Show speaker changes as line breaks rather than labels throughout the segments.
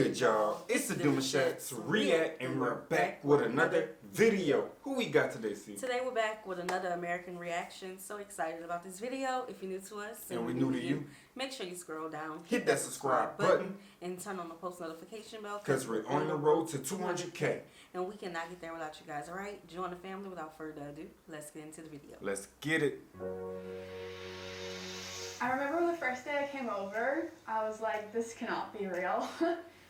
good, y'all? It's the Demouchets REACT, and we're back with another video. Who we got today, C?
Today we're back with another American reaction. So excited about this video. If you're new to us
and we're new to you,
make sure you scroll down,
hit that subscribe button,
and turn on the post notification bell.
Because we're on the road to 200K.
And we cannot get there without you guys, alright? Join the family. Without further ado, let's get into the video.
Let's get it.
I remember the first day I came over, I was like, this cannot be real.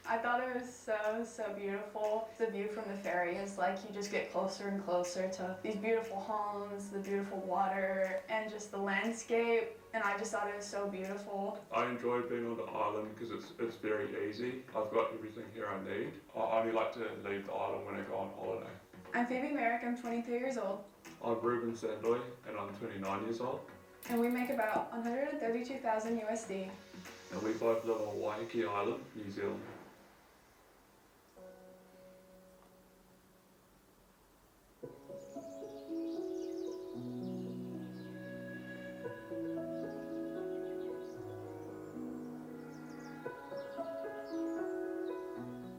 I thought it was so beautiful. The view from the ferry is like you just get closer and closer to these beautiful homes, the beautiful water, and just the landscape. And I just thought it was so beautiful.
I enjoyed being on the island because it's very easy. I've got everything here I need. I only like to leave the island when I go on holiday.
I'm Phoebe Merrick, I'm 23 years old.
I'm Ruben Sandloy and I'm 29 years old.
And we make about 132,000 USD.
And we both live on Waiheke Island, New Zealand.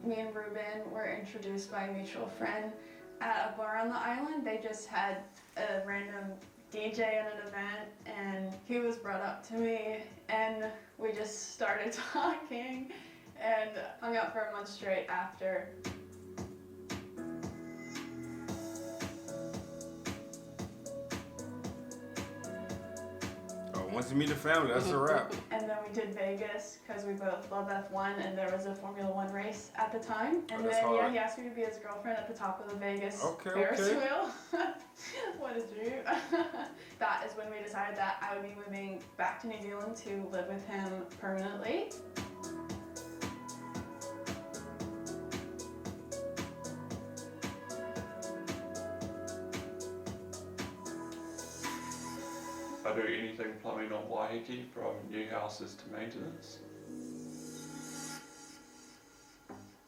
Me and Ruben were introduced by a mutual friend at a bar on the island. They just had a random DJ at an event and he was brought up to me and we just started talking and hung out for a month straight after.
Once you meet the family, that's a wrap.
And then we did Vegas because we both love F1 and there was a Formula 1 race at the time. And then yeah, he asked me to be his girlfriend at the top of the Vegas Ferris wheel. What a dream. That is when we decided that I would be moving back to New Zealand to live with him permanently.
I do anything plumbing on Waiheke, from new houses to maintenance.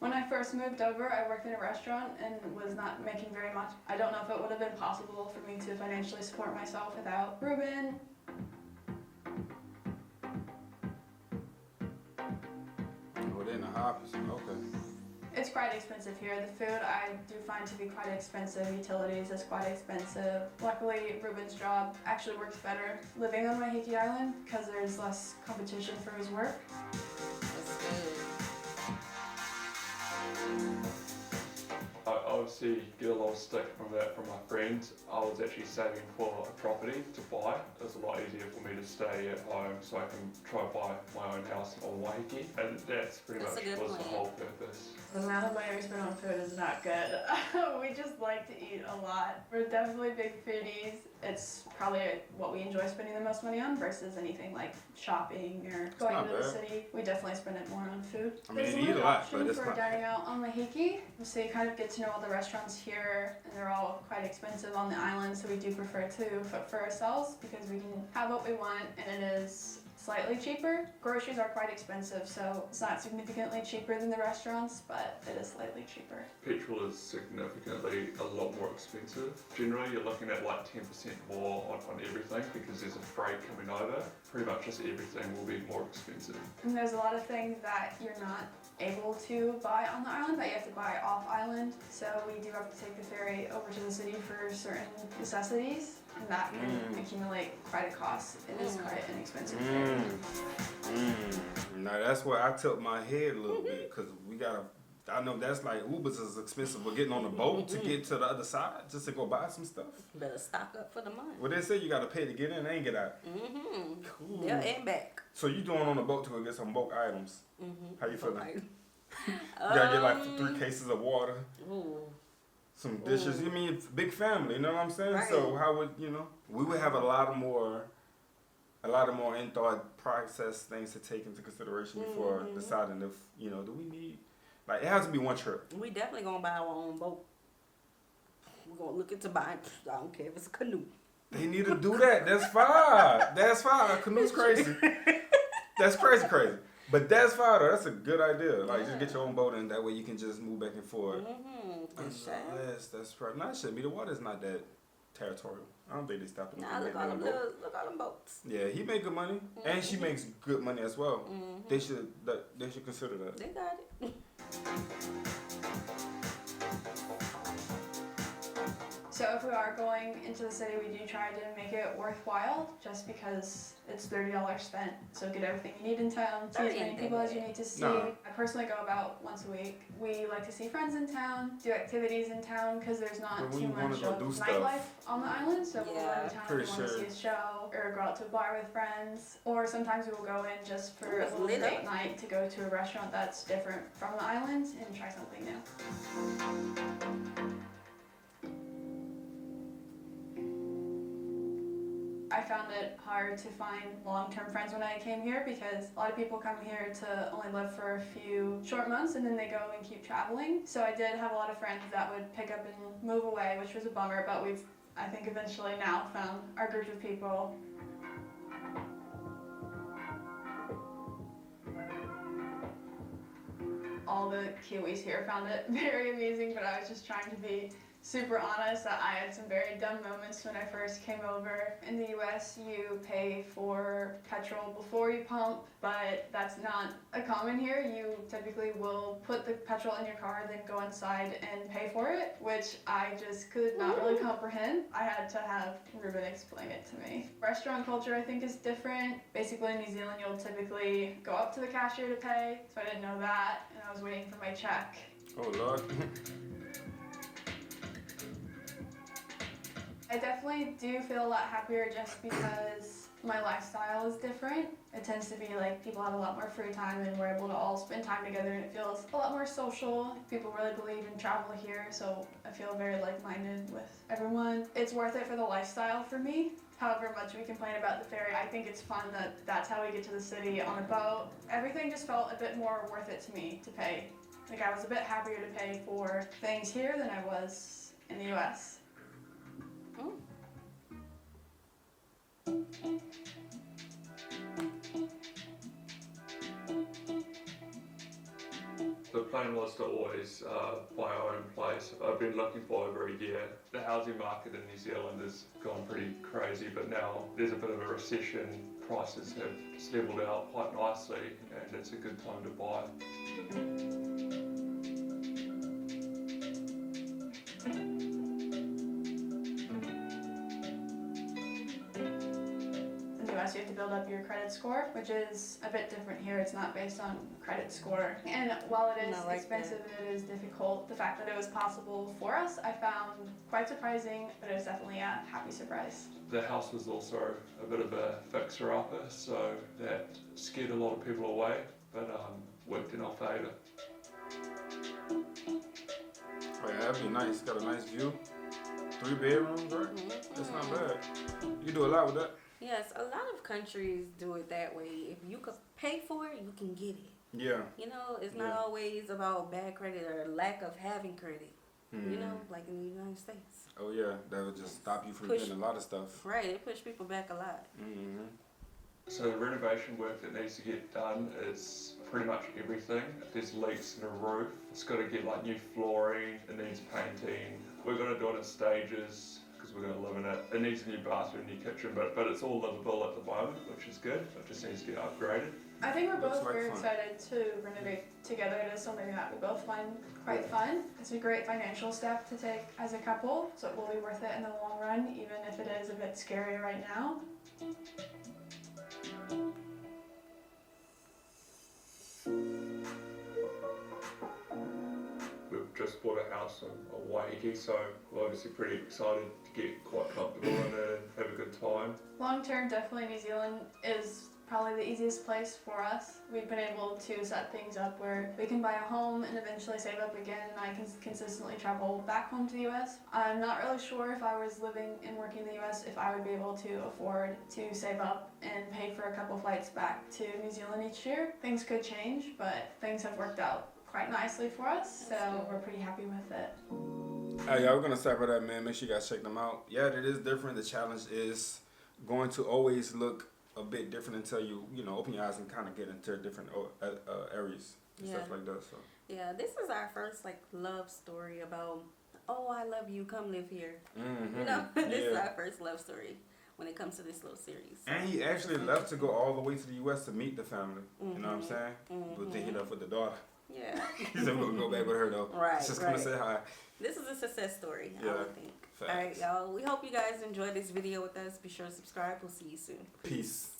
When I first moved over, I worked in a restaurant and was not making very much. I don't know if it would have been possible for me to financially support myself without Ruben.
Within the hoppers, okay.
It's quite expensive here. The food I do find to be quite expensive. Utilities is quite expensive. Luckily, Ruben's job actually works better living on Waiheke Island because there's less competition for his work.
That's good.
I obviously get a lot of stick from that from my friends. I was actually saving for a property to buy. It's a lot easier for me to stay at home so I can try to buy my own house on Waiheke. And that's pretty much was the whole purpose.
The amount of money we spend on food is not good. We just like to eat a lot. We're definitely big foodies. It's probably what we enjoy spending the most money on versus anything like shopping or going to the city. We definitely spend it more on food.
I mean,
There's
you eat a lot, but
option
it's
for
not
dining out on Waiheke, so you kind of get to know all the restaurants here, and they're all quite expensive on the island, so we do prefer to cook for ourselves because we can have what we want, and it is slightly cheaper. Groceries are quite expensive, so it's not significantly cheaper than the restaurants, but it is slightly cheaper.
Petrol is significantly a lot more expensive. Generally, you're looking at like 10% more on everything because there's a freight coming over. Pretty much just everything will be more expensive.
And there's a lot of things that you're not able to buy on the island that you have to buy off island. So we do have to take the ferry over to the city for certain necessities, and that can accumulate quite a cost. It is quite an expensive ferry.
Now that's where I tilt my head a little bit because we gotta. I know that's like Ubers is expensive, but getting on the boat to get to the other side just to go buy some stuff.
Better stock up for the month.
Well, they say you gotta pay to get in and get out.
Cool. Yeah, and back.
So you doing on the boat to go get some boat items? How you feeling?
Right.
You gotta get like 3 cases of water, some dishes. You mean, it's a big family, you know what I'm saying?
Right.
So how would we would have a lot more in thought process things to take into consideration before deciding if do we need. Like, it has to be one trip.
We definitely gonna buy our own boat. We're gonna look into buying, I don't care if it's a canoe.
They need to do that. That's fine. That's fine. A canoe's crazy. That's crazy. But that's fine though. That's a good idea. Like, just get your own boat and that way you can just move back and forth. That's probably not should be. The water's not that territorial. I don't think they stopped him.
Nah, look all them boats.
Yeah, he make good money, and she makes good money as well. They should consider that.
They got it.
So if we are going into the city, we do try to make it worthwhile, just because it's $30 spent. So get everything you need in town, see as many people as you need to see.
No.
I personally go about once a week. We like to see friends in town, do activities in town, because there's not too much of nightlife on the island. So we'll go to town if we want to see a show, or go out to a bar with friends. Or sometimes we will go in just for a little date night to go to a restaurant that's different from the island and try something new. I found it hard to find long-term friends when I came here, because a lot of people come here to only live for a few short months and then they go and keep traveling. So I did have a lot of friends that would pick up and move away, which was a bummer, but we've, I think, eventually now found our group of people. All the Kiwis here found it very amusing, but I was just trying to be super honest that I had some very dumb moments when I first came over. In the US, you pay for petrol before you pump, but that's not common here. You typically will put the petrol in your car, then go inside and pay for it, which I just could not really comprehend. I had to have Ruben explain it to me. Restaurant culture, I think, is different. Basically, in New Zealand, you'll typically go up to the cashier to pay, so I didn't know that, and I was waiting for my check.
Oh, Lord.
I definitely do feel a lot happier just because my lifestyle is different. It tends to be like people have a lot more free time and we're able to all spend time together, and it feels a lot more social. People really believe in travel here, so I feel very like-minded with everyone. It's worth it for the lifestyle for me. However much we complain about the ferry, I think it's fun that that's how we get to the city on a boat. Everything just felt a bit more worth it to me to pay. Like, I was a bit happier to pay for things here than I was in the US.
The plan was to always buy our own place. I've been looking for over a year. The housing market in New Zealand has gone pretty crazy, but now there's a bit of a recession. Prices have leveled out quite nicely, and it's a good time to buy.
You have to build up your credit score, which is a bit different here. It's not based on credit score. And while it is expensive and it is difficult, the fact that it was possible for us, I found quite surprising, but it was definitely a happy surprise.
The house was also a bit of a fixer-upper, so that scared a lot of people away, but worked in our favour.
Oh yeah, that'd be nice. Got a nice view. 3 bedrooms, right? That's not bad. You can do a lot with that.
Yes, a lot of countries do it that way. If you could pay for it, you can get it.
Yeah.
You know, it's not always about bad credit or lack of having credit. You know, like in the United States.
Oh yeah, that would just stop you from getting a lot of stuff.
Right, it push people back a lot.
So the renovation work that needs to get done is pretty much everything. If there's leaks in a roof, it's got to get like new flooring, it needs painting. We're going to do it in stages, because we're going to live in it. It needs a new bathroom, new kitchen, but it's all livable at the moment, which is good. It just needs to get upgraded.
I think we're both very excited to renovate together. It is something that we both find quite fun. It's a great financial step to take as a couple, so it will be worth it in the long run, even if it is a bit scary right now.
We've just bought a house on Waiata, so we're obviously pretty excited to get quite comfortable in it and have a good time.
Long term, definitely New Zealand is probably the easiest place for us. We've been able to set things up where we can buy a home and eventually save up again, and I can consistently travel back home to the US. I'm not really sure if I was living and working in the US if I would be able to afford to save up and pay for a couple flights back to New Zealand each year. Things could change, but things have worked out quite nicely for us, so we're pretty happy with it.
Hey, y'all, we're gonna stop right there, man. Make sure you guys check them out. Yeah, it is different. The challenge is going to always look a bit different until you open your eyes and kind of get into different areas and stuff like that. So
yeah, this is our first love story about, oh, I love you, come live here. You know, this is our first love story when it comes to this little series.
And he actually left to go all the way to the US to meet the family. You know what I'm saying? But they hit up with the daughter.
Yeah.
He said we're gonna go back with her though.
Right.
Just come and say hi.
This is a success story, I would think.
Facts.
All right, y'all. We hope you guys enjoyed this video with us. Be sure to subscribe. We'll see you soon.
Peace.